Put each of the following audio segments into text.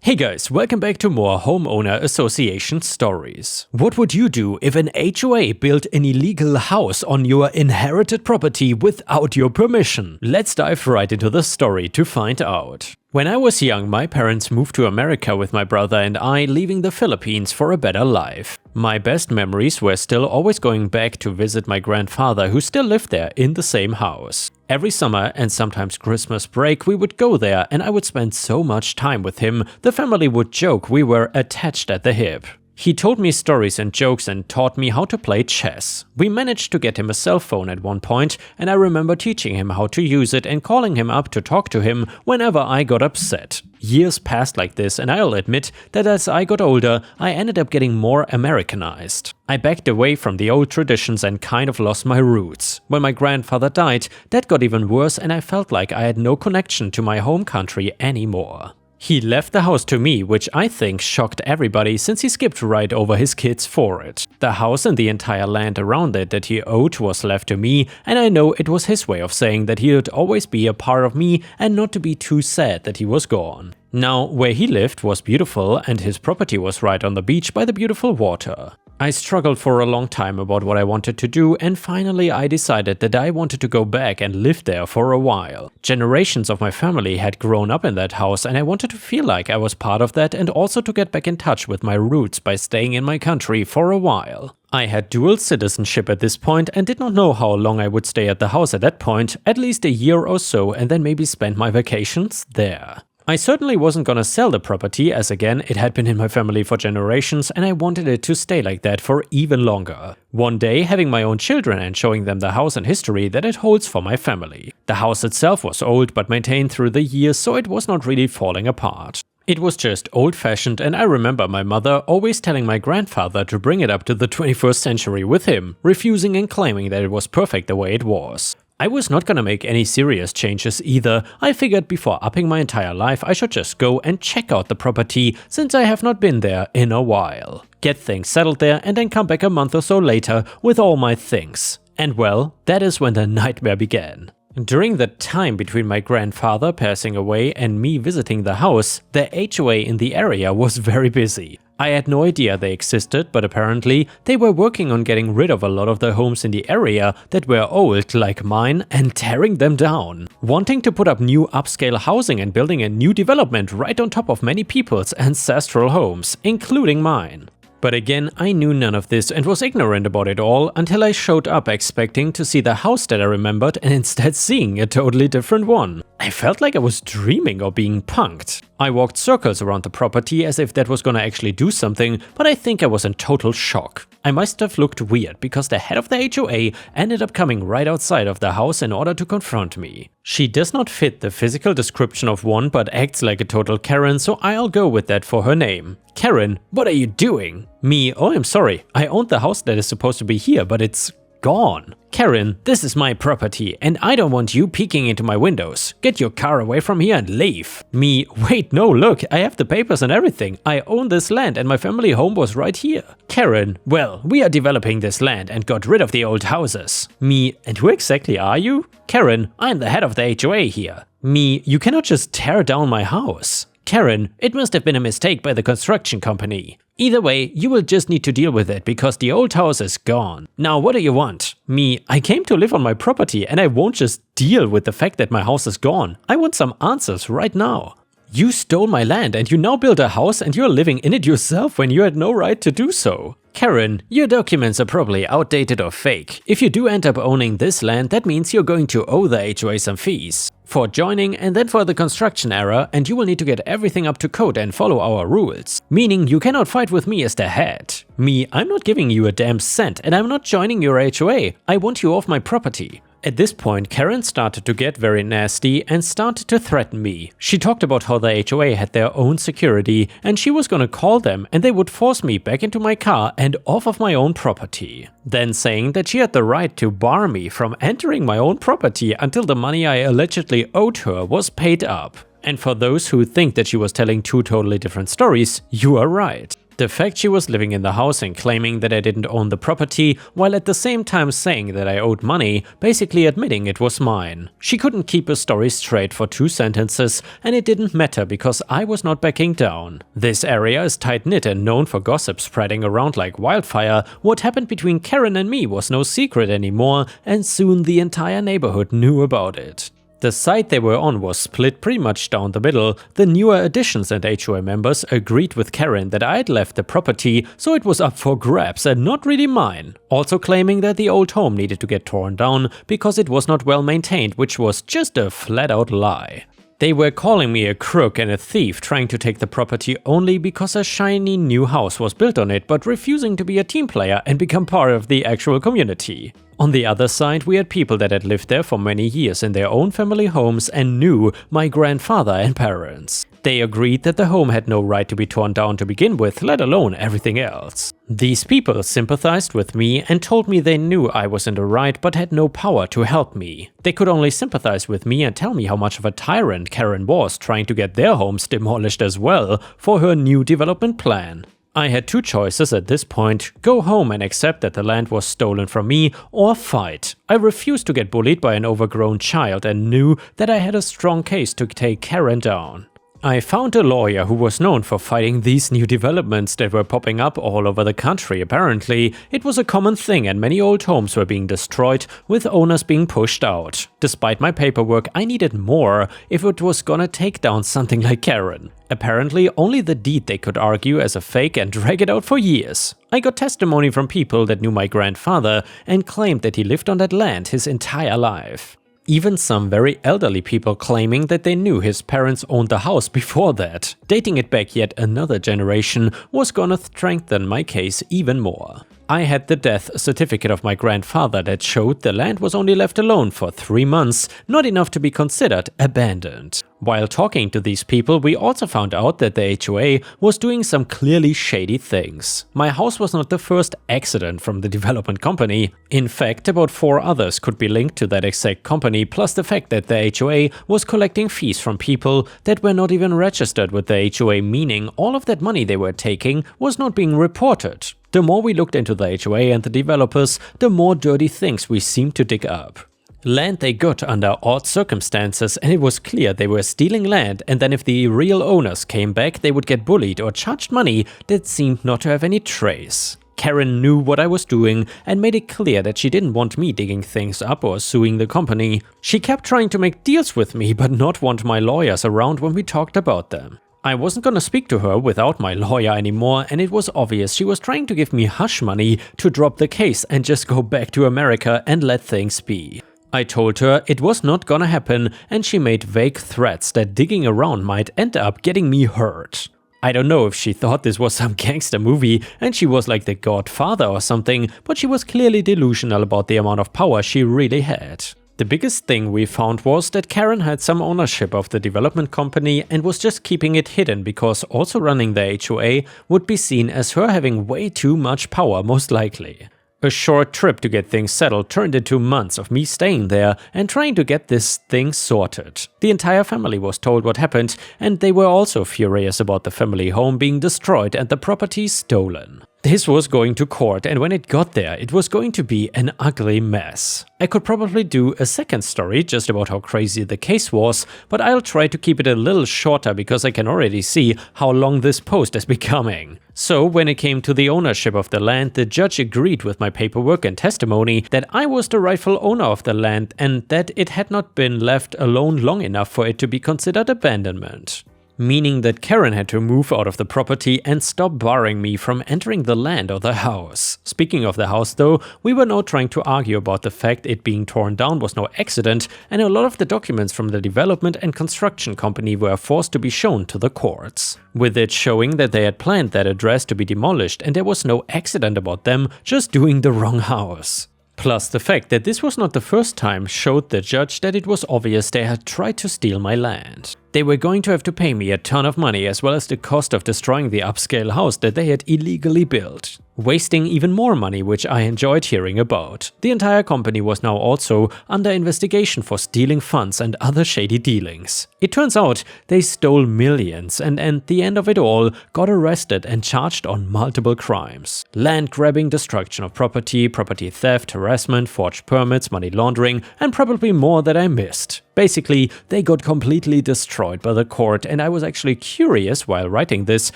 Hey guys, welcome back to more homeowner association stories. What would you do if an HOA built an illegal house on your inherited property without your permission? Let's dive right into the story to find out. When I was young, my parents moved to America with my brother and I, leaving the Philippines for a better life. My best memories were still always going back to visit my grandfather, who still lived there in the same house. Every summer and sometimes Christmas break we would go there and I would spend so much time with him, the family would joke we were attached at the hip. He told me stories and jokes and taught me how to play chess. We managed to get him a cell phone at one point, and I remember teaching him how to use it and calling him up to talk to him whenever I got upset. Years passed like this, and I'll admit that as I got older, I ended up getting more Americanized. I backed away from the old traditions and kind of lost my roots. When my grandfather died, that got even worse and I felt like I had no connection to my home country anymore. He left the house to me, which I think shocked everybody since he skipped right over his kids for it. The house and the entire land around it that he owed was left to me, and I know it was his way of saying that he would always be a part of me and not to be too sad that he was gone. Now, where he lived was beautiful and his property was right on the beach by the beautiful water. I struggled for a long time about what I wanted to do, and finally I decided that I wanted to go back and live there for a while. Generations of my family had grown up in that house and I wanted to feel like I was part of that and also to get back in touch with my roots by staying in my country for a while. I had dual citizenship at this point and did not know how long I would stay at the house at that point, at least a year or so, and then maybe spend my vacations there. I certainly wasn't gonna sell the property, as again, it had been in my family for generations and I wanted it to stay like that for even longer. One day, having my own children and showing them the house and history that it holds for my family. The house itself was old but maintained through the years, so it was not really falling apart. It was just old-fashioned, and I remember my mother always telling my grandfather to bring it up to the 21st century with him, refusing and claiming that it was perfect the way it was. I was not gonna make any serious changes either. I figured before upping my entire life I should just go and check out the property, since I have not been there in a while. Get things settled there and then come back a month or so later with all my things. And well, that is when the nightmare began. During the time between my grandfather passing away and me visiting the house, the HOA in the area was very busy. I had no idea they existed, but apparently they were working on getting rid of a lot of the homes in the area that were old like mine and tearing them down. Wanting to put up new upscale housing and building a new development right on top of many people's ancestral homes, including mine. But again, I knew none of this and was ignorant about it all until I showed up expecting to see the house that I remembered and instead seeing a totally different one. I felt like I was dreaming or being punked. I walked circles around the property as if that was gonna actually do something, but I think I was in total shock. I must have looked weird because the head of the HOA ended up coming right outside of the house in order to confront me. She does not fit the physical description of one but acts like a total Karen, so I'll go with that for her name. Karen, what are you doing? Me, oh I'm sorry, I owned the house that is supposed to be here, but it's gone. Karen, this is my property and I don't want you peeking into my windows. Get your car away from here and leave. Me, wait, no, look, I have the papers and everything. I own this land and my family home was right here. Karen, well, we are developing this land and got rid of the old houses. Me, and who exactly are you? Karen, I'm the head of the HOA here. Me, you cannot just tear down my house. Karen, it must have been a mistake by the construction company. Either way, you will just need to deal with it because the old house is gone. Now what do you want? Me, I came to live on my property and I won't just deal with the fact that my house is gone. I want some answers right now. You stole my land and you now build a house and you're living in it yourself when you had no right to do so. Karen, your documents are probably outdated or fake. If you do end up owning this land, that means you're going to owe the HOA some fees for joining and then for the construction error, and you will need to get everything up to code and follow our rules. Meaning you cannot fight with me as the head. Me, I'm not giving you a damn cent and I'm not joining your HOA. I want you off my property. At this point, Karen started to get very nasty and started to threaten me. She talked about how the HOA had their own security and she was gonna call them and they would force me back into my car and off of my own property. Then saying that she had the right to bar me from entering my own property until the money I allegedly owed her was paid up. And for those who think that she was telling two totally different stories, you are right. The fact she was living in the house and claiming that I didn't own the property, while at the same time saying that I owed money, basically admitting it was mine. She couldn't keep a story straight for 2 sentences, and it didn't matter because I was not backing down. This area is tight-knit and known for gossip spreading around like wildfire. What happened between Karen and me was no secret anymore, and soon the entire neighborhood knew about it. The side they were on was split pretty much down the middle. The newer additions and HOA members agreed with Karen that I had left the property, so it was up for grabs and not really mine. Also claiming that the old home needed to get torn down because it was not well maintained, which was just a flat-out lie. They were calling me a crook and a thief trying to take the property only because a shiny new house was built on it, but refusing to be a team player and become part of the actual community. On the other side, we had people that had lived there for many years in their own family homes and knew my grandfather and parents. They agreed that the home had no right to be torn down to begin with, let alone everything else. These people sympathized with me and told me they knew I was in the right but had no power to help me. They could only sympathize with me and tell me how much of a tyrant Karen was trying to get their homes demolished as well for her new development plan. I had 2 choices at this point: go home and accept that the land was stolen from me, or fight. I refused to get bullied by an overgrown child and knew that I had a strong case to take Karen down. I found a lawyer who was known for fighting these new developments that were popping up all over the country. Apparently, it was a common thing and many old homes were being destroyed, with owners being pushed out. Despite my paperwork, I needed more if it was gonna take down something like Karen. Apparently, only the deed they could argue as a fake and drag it out for years. I got testimony from people that knew my grandfather and claimed that he lived on that land his entire life. Even some very elderly people claiming that they knew his parents owned the house before that. Dating it back yet another generation was gonna strengthen my case even more. I had the death certificate of my grandfather that showed the land was only left alone for 3 months, not enough to be considered abandoned. While talking to these people, we also found out that the HOA was doing some clearly shady things. My house was not the first accident from the development company. In fact, about 4 others could be linked to that exact company, plus the fact that the HOA was collecting fees from people that were not even registered with the HOA, meaning all of that money they were taking was not being reported. The more we looked into the HOA and the developers, the more dirty things we seemed to dig up. Land they got under odd circumstances, and it was clear they were stealing land, and then if the real owners came back, they would get bullied or charged money that seemed not to have any trace. Karen knew what I was doing and made it clear that she didn't want me digging things up or suing the company. She kept trying to make deals with me but not want my lawyers around when we talked about them. I wasn't gonna speak to her without my lawyer anymore, and it was obvious she was trying to give me hush money to drop the case and just go back to America and let things be. I told her it was not gonna happen, and she made vague threats that digging around might end up getting me hurt. I don't know if she thought this was some gangster movie and she was like the Godfather or something, but she was clearly delusional about the amount of power she really had. The biggest thing we found was that Karen had some ownership of the development company and was just keeping it hidden because also running the HOA would be seen as her having way too much power, most likely. A short trip to get things settled turned into months of me staying there and trying to get this thing sorted. The entire family was told what happened, and they were also furious about the family home being destroyed and the property stolen. This was going to court, and when it got there, it was going to be an ugly mess. I could probably do a second story just about how crazy the case was, but I'll try to keep it a little shorter because I can already see how long this post is becoming. So when it came to the ownership of the land, the judge agreed with my paperwork and testimony that I was the rightful owner of the land and that it had not been left alone long enough for it to be considered abandonment. Meaning that Karen had to move out of the property and stop barring me from entering the land or the house. Speaking of the house though, we were now trying to argue about the fact it being torn down was no accident, and a lot of the documents from the development and construction company were forced to be shown to the courts. With it showing that they had planned that address to be demolished and there was no accident about them just doing the wrong house. Plus the fact that this was not the first time showed the judge that it was obvious they had tried to steal my land. They were going to have to pay me a ton of money as well as the cost of destroying the upscale house that they had illegally built, wasting even more money, which I enjoyed hearing about. The entire company was now also under investigation for stealing funds and other shady dealings. It turns out they stole millions and at the end of it all got arrested and charged on multiple crimes. Land grabbing, destruction of property, property theft, harassment, forged permits, money laundering, and probably more that I missed. Basically, they got completely destroyed by the court, and I was actually curious while writing this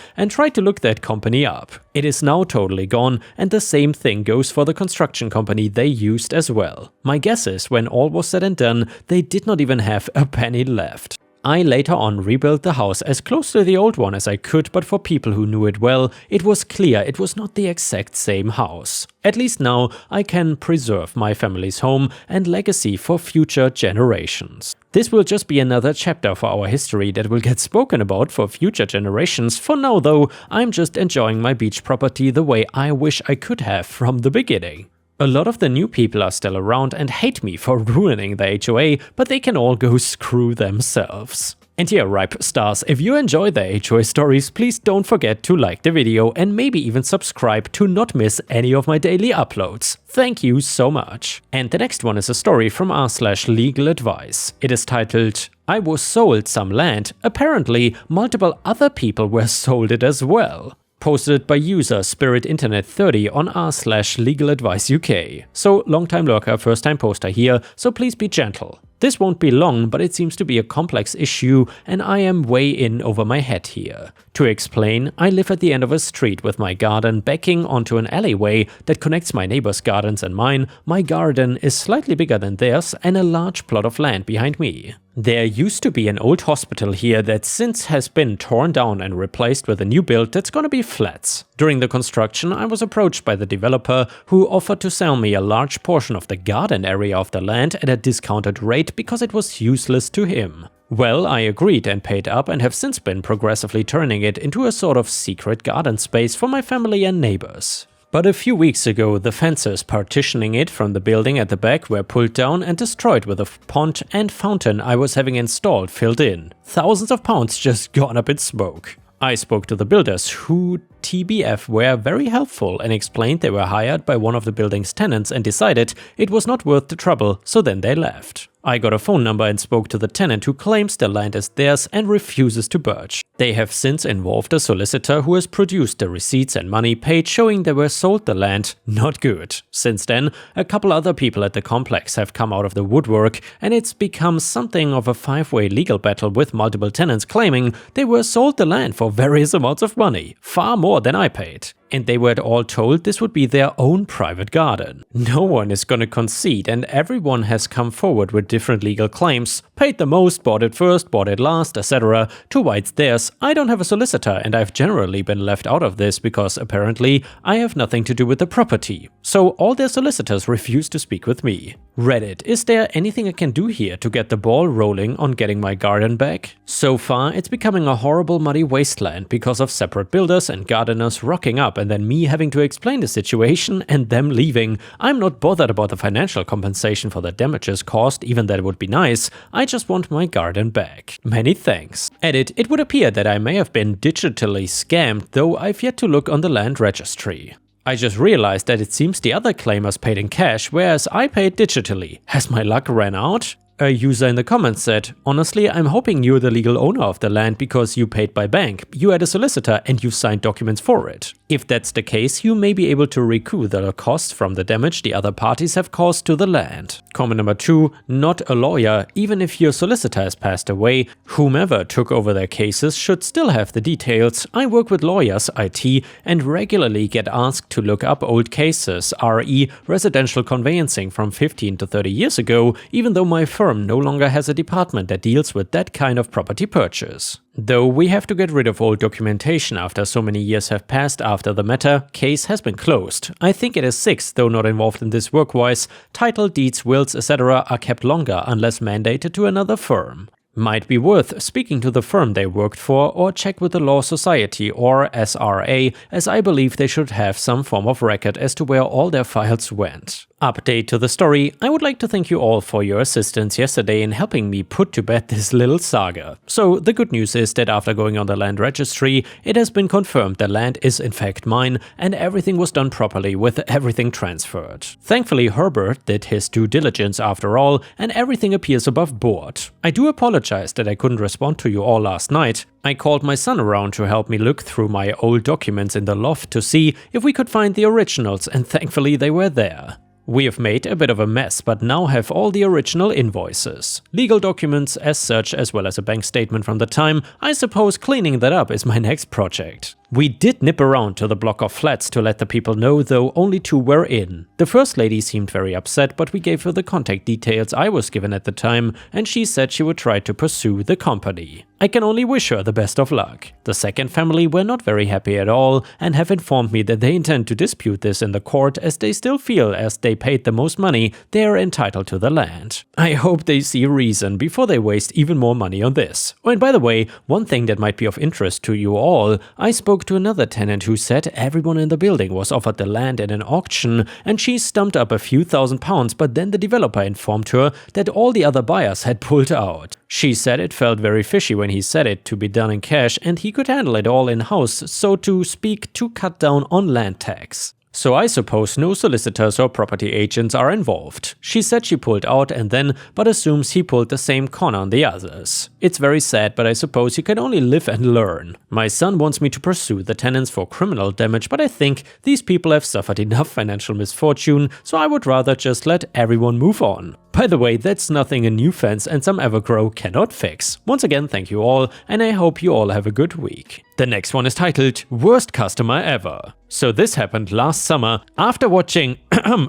and tried to look that company up. It is now totally gone, and the same thing goes for the construction company they used as well. My guess is when all was said and done, they did not even have a penny left. I later on rebuilt the house as close to the old one as I could, but for people who knew it well, it was clear it was not the exact same house. At least now I can preserve my family's home and legacy for future generations. This will just be another chapter for our history that will get spoken about for future generations. For now though, I'm just enjoying my beach property the way I wish I could have from the beginning. A lot of the new people are still around and hate me for ruining the HOA, but they can all go screw themselves. And here, Ripe Stars, if you enjoy the HOA stories, please don't forget to like the video and maybe even subscribe to not miss any of my daily uploads. Thank you so much. And the next one is a story from r/legal advice. It is titled, I was sold some land. Apparently, multiple other people were sold it as well. Posted by user SpiritInternet30 on r/legal advice UK. So long time lurker, first time poster here, so please be gentle. This won't be long, but it seems to be a complex issue and I am way in over my head here. To explain, I live at the end of a street with my garden backing onto an alleyway that connects my neighbor's gardens and mine. My garden is slightly bigger than theirs and a large plot of land behind me. There used to be an old hospital here that since has been torn down and replaced with a new build that's gonna be flats. During the construction, I was approached by the developer who offered to sell me a large portion of the garden area of the land at a discounted rate because it was useless to him. Well, I agreed and paid up and have since been progressively turning it into a sort of secret garden space for my family and neighbors. But a few weeks ago, the fences partitioning it from the building at the back were pulled down and destroyed with a pond and fountain I was having installed filled in. Thousands of pounds just gone up in smoke. I spoke to the builders who, TBF, were very helpful and explained they were hired by one of the building's tenants and decided it was not worth the trouble, so then they left. I got a phone number and spoke to the tenant who claims the land is theirs and refuses to budge. They have since involved a solicitor who has produced the receipts and money paid showing they were sold the land. Not good. Since then, a couple other people at the complex have come out of the woodwork and it's become something of a five-way legal battle with multiple tenants claiming they were sold the land for various amounts of money, far more than I paid. And they were all told this would be their own private garden. No one is gonna concede and everyone has come forward with different legal claims, paid the most, bought it first, bought it last, etc. to why it's theirs. I don't have a solicitor and I've generally been left out of this because apparently I have nothing to do with the property. So all their solicitors refuse to speak with me. Reddit, is there anything I can do here to get the ball rolling on getting my garden back? So far it's becoming a horrible muddy wasteland because of separate builders and gardeners rocking up and then me having to explain the situation and them leaving. I'm not bothered about the financial compensation for the damages caused, even that would be nice. I just want my garden back. Many thanks. Edit, it would appear that I may have been digitally scammed, though I've yet to look on the land registry. I just realized that it seems the other claimers paid in cash, whereas I paid digitally. Has my luck ran out? A user in the comments said, honestly, I'm hoping you're the legal owner of the land because you paid by bank. You had a solicitor and you signed documents for it. If that's the case, you may be able to recoup the costs from the damage the other parties have caused to the land. Comment number 2, not a lawyer. Even if your solicitor has passed away, whomever took over their cases should still have the details. I work with lawyers, IT, and regularly get asked to look up old cases, re residential conveyancing from 15 to 30 years ago, even though my firm no longer has a department that deals with that kind of property purchase. Though we have to get rid of old documentation after so many years have passed after the matter, case has been closed. I think it is 6, though not involved in this work-wise. Title, deeds, wills, etc. are kept longer unless mandated to another firm. Might be worth speaking to the firm they worked for or check with the Law Society or SRA, as I believe they should have some form of record as to where all their files went. Update to the story: I would like to thank you all for your assistance yesterday in helping me put to bed this little saga. So the good news is that after going on the land registry, it has been confirmed the land is in fact mine and everything was done properly with everything transferred. Thankfully Herbert did his due diligence after all and everything appears above board. I do apologize that I couldn't respond to you all last night. I called my son around to help me look through my old documents in the loft to see if we could find the originals, and thankfully they were there. We have made a bit of a mess, but now have all the original invoices. Legal documents as such, as well as a bank statement from the time. I suppose cleaning that up is my next project. We did nip around to the block of flats to let the people know, though only 2 were in. The first lady seemed very upset, but we gave her the contact details I was given at the time, and she said she would try to pursue the company. I can only wish her the best of luck. The second family were not very happy at all and have informed me that they intend to dispute this in the court, as they still feel as they paid the most money, they are entitled to the land. I hope they see reason before they waste even more money on this. Oh, and by the way, one thing that might be of interest to you all, I spoke to another tenant who said everyone in the building was offered the land in an auction and she stumped up a few £1,000s, but then the developer informed her that all the other buyers had pulled out. She said it felt very fishy when he said it to be done in cash and he could handle it all in-house, so to speak, to cut down on land tax. So I suppose no solicitors or property agents are involved. She said she pulled out and then, but assumes he pulled the same con on the others. It's very sad, but I suppose you can only live and learn. My son wants me to pursue the tenants for criminal damage, but I think these people have suffered enough financial misfortune, so I would rather just let everyone move on. By the way, that's nothing a new fence and some Evergrow cannot fix. Once again, thank you all, and I hope you all have a good week. The next one is titled Worst Customer Ever. So this happened last summer. After watching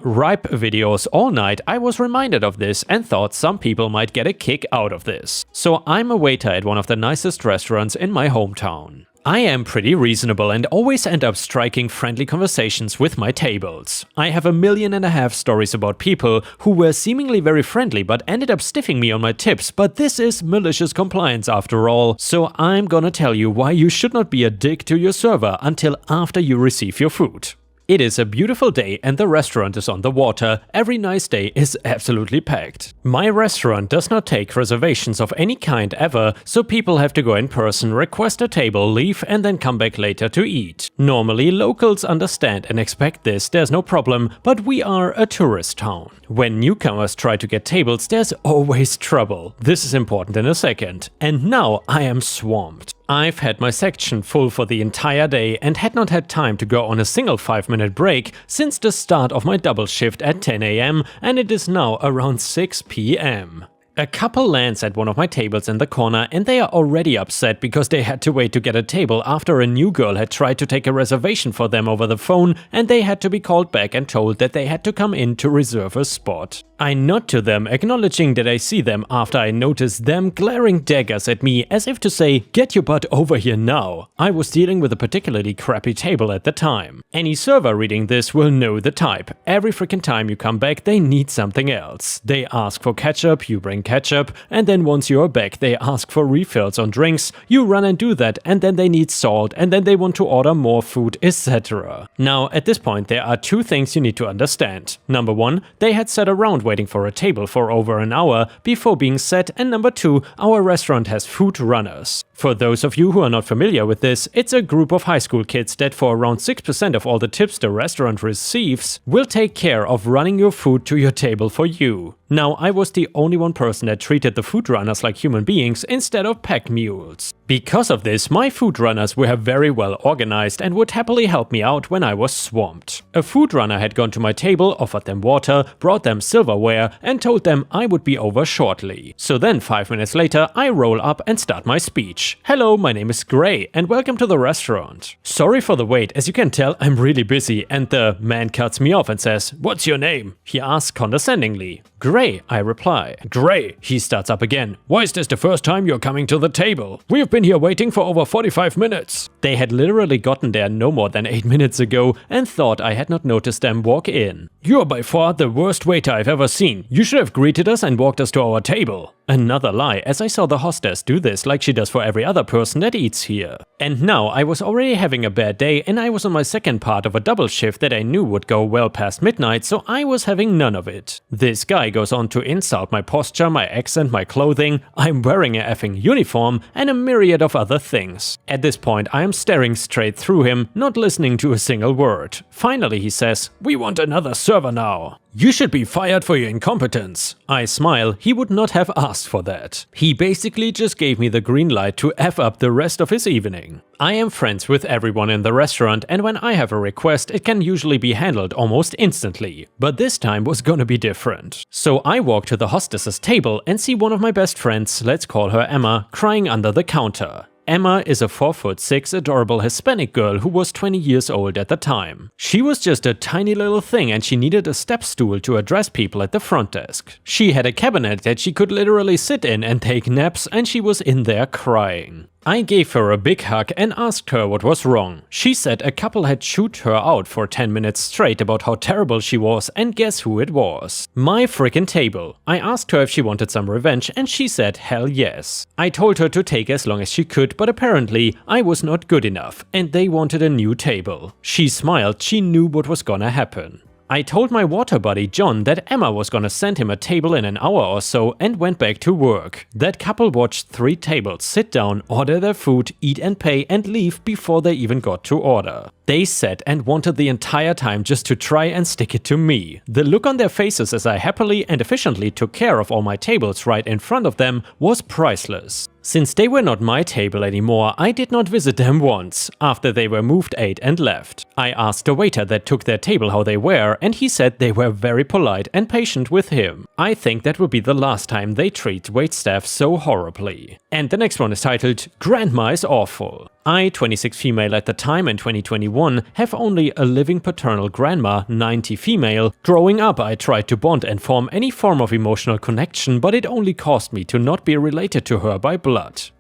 ripe videos all night, I was reminded of this and thought some people might get a kick out of this. So I'm a waiter at one of the nicest restaurants in my hometown. I am pretty reasonable and always end up striking friendly conversations with my tables. I have 1.5 million stories about people who were seemingly very friendly but ended up stiffing me on my tips, but this is malicious compliance after all, so I'm gonna tell you why you should not be a dick to your server until after you receive your food. It is a beautiful day and the restaurant is on the water. Every nice day is absolutely packed. My restaurant does not take reservations of any kind ever, so people have to go in person, request a table, leave and then come back later to eat. Normally locals understand and expect this, there's no problem, but we are a tourist town. When newcomers try to get tables, there's always trouble. This is important in a second. And now I am swamped. I've had my section full for the entire day and had not had time to go on a single 5-minute break since the start of my double shift at 10 AM, and it is now around 6 PM. A couple lands at one of my tables in the corner and they are already upset because they had to wait to get a table after a new girl had tried to take a reservation for them over the phone and they had to be called back and told that they had to come in to reserve a spot. I nod to them, acknowledging that I see them after I notice them glaring daggers at me as if to say, get your butt over here now. I was dealing with a particularly crappy table at the time. Any server reading this will know the type. Every freaking time you come back they need something else. They ask for ketchup, you bring ketchup, and then once you're back they ask for refills on drinks, you run and do that, and then they need salt, and then they want to order more food, etc. Now at this point there are 2 things you need to understand. Number 1, they had sat around waiting for a table for over an hour before being set, and number 2, our restaurant has food runners. For those of you who are not familiar with this, it's a group of high school kids that for around 6% of all the tips the restaurant receives will take care of running your food to your table for you. Now, I was the only one person that treated the food runners like human beings instead of pack mules. Because of this, my food runners were very well organized and would happily help me out when I was swamped. A food runner had gone to my table, offered them water, brought them silverware, and told them I would be over shortly. So then 5 minutes later, I roll up and start my speech. Hello, my name is Gray and welcome to the restaurant. Sorry for the wait, as you can tell I'm really busy, and the man cuts me off and says, "What's your name?" He asks condescendingly. "Gray," I reply. "Gray," he starts up again. "Why is this the first time you're coming to the table? We have been here waiting for over 45 minutes. They had literally gotten there no more than 8 minutes ago and thought I had not noticed them walk in. "You're by far the worst waiter I've ever seen. You should have greeted us and walked us to our table." Another lie, as I saw the hostess do this like she does for every other person that eats here. And now I was already having a bad day and I was on my second part of a double shift that I knew would go well past midnight, so I was having none of it. This guy goes on to insult my posture, my accent, my clothing, I'm wearing a effing uniform, and a myriad of other things. At this point I am staring straight through him, not listening to a single word. Finally he says, "We want another server now." "You should be fired for your incompetence." I smile, he would not have asked for that. He basically just gave me the green light to F up the rest of his evening. I am friends with everyone in the restaurant, and when I have a request it can usually be handled almost instantly. But this time was gonna be different. So I walk to the hostess's table and see one of my best friends, let's call her Emma, crying under the counter. Emma is a 4'6" adorable Hispanic girl who was 20 years old at the time. She was just a tiny little thing and she needed a step stool to address people at the front desk. She had a cabinet that she could literally sit in and take naps, and she was in there crying. I gave her a big hug and asked her what was wrong. She said a couple had chewed her out for 10 minutes straight about how terrible she was, and guess who it was? My frickin' table. I asked her if she wanted some revenge and she said hell yes. I told her to take as long as she could, but apparently I was not good enough and they wanted a new table. She smiled, she knew what was gonna happen. I told my water buddy John that Emma was gonna send him a table in an hour or so and went back to work. That couple watched 3 tables sit down, order their food, eat and pay, and leave before they even got to order. They sat and wanted the entire time just to try and stick it to me. The look on their faces as I happily and efficiently took care of all my tables right in front of them was priceless. Since they were not my table anymore, I did not visit them once, after they were moved, ate and left. I asked the waiter that took their table how they were, and he said they were very polite and patient with him. I think that will be the last time they treat waitstaff so horribly. And the next one is titled, "Grandma is Awful." I, 26 female at the time in 2021, have only a living paternal grandma, 90 female. Growing up I tried to bond and form any form of emotional connection, but it only caused me to not be related to her by blood.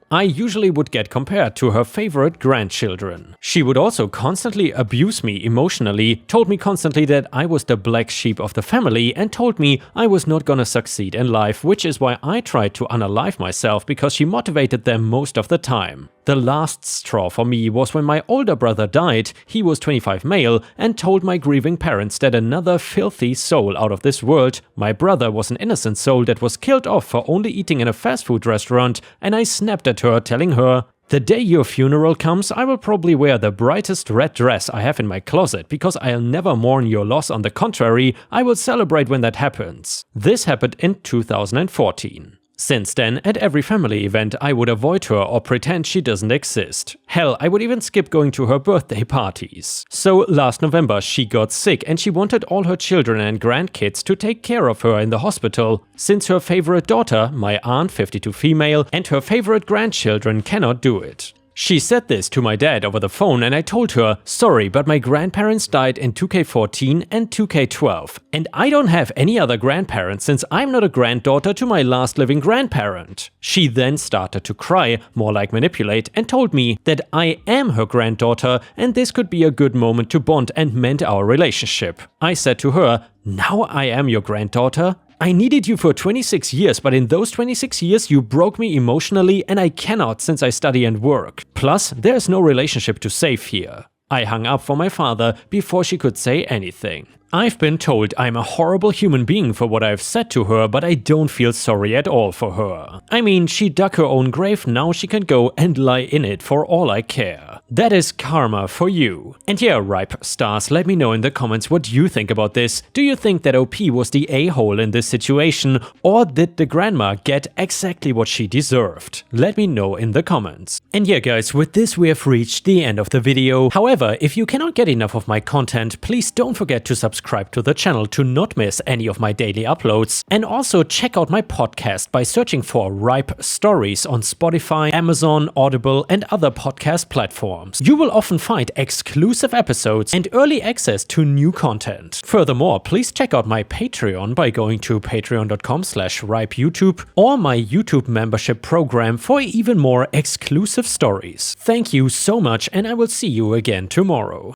I usually would get compared to her favorite grandchildren. She would also constantly abuse me emotionally, told me constantly that I was the black sheep of the family, and told me I was not gonna succeed in life, which is why I tried to unalive myself, because she motivated them most of the time. The last straw for me was when my older brother died, he was 25 male, and told my grieving parents that another filthy soul out of this world, my brother, was an innocent soul that was killed off for only eating in a fast food restaurant, and I snapped at her, telling her, "The day your funeral comes, I will probably wear the brightest red dress I have in my closet, because I'll never mourn your loss. On the contrary, I will celebrate when that happens." This happened in 2014. Since then, at every family event, I would avoid her or pretend she doesn't exist. Hell, I would even skip going to her birthday parties. So last November she got sick and she wanted all her children and grandkids to take care of her in the hospital, since her favorite daughter, my aunt, 52 female, and her favorite grandchildren cannot do it. She said this to my dad over the phone, and I told her, "Sorry, but my grandparents died in 2K14 and 2K12, and I don't have any other grandparents since I'm not a granddaughter to my last living grandparent." She then started to cry, more like manipulate, and told me that I am her granddaughter and this could be a good moment to bond and mend our relationship. I said to her, "Now I am your granddaughter? I needed you for 26 years, but in those 26 years you broke me emotionally and I cannot since I study and work. Plus, there's no relationship to save here." I hung up for my father before she could say anything. I've been told I'm a horrible human being for what I've said to her, but I don't feel sorry at all for her. I mean, she dug her own grave, now she can go and lie in it for all I care. That is karma for you. And yeah, ripe stars, let me know in the comments what you think about this. Do you think that OP was the a-hole in this situation, or did the grandma get exactly what she deserved? Let me know in the comments. And yeah guys, with this we have reached the end of the video. However, if you cannot get enough of my content, please don't forget to subscribe subscribe to the channel to not miss any of my daily uploads, and also check out my podcast by searching for Ripe Stories on Spotify, Amazon, Audible, and other podcast platforms. You will often find exclusive episodes and early access to new content. Furthermore, please check out my Patreon by going to patreon.com/ripeyoutube or my YouTube membership program for even more exclusive stories. Thank you so much, and I will see you again tomorrow.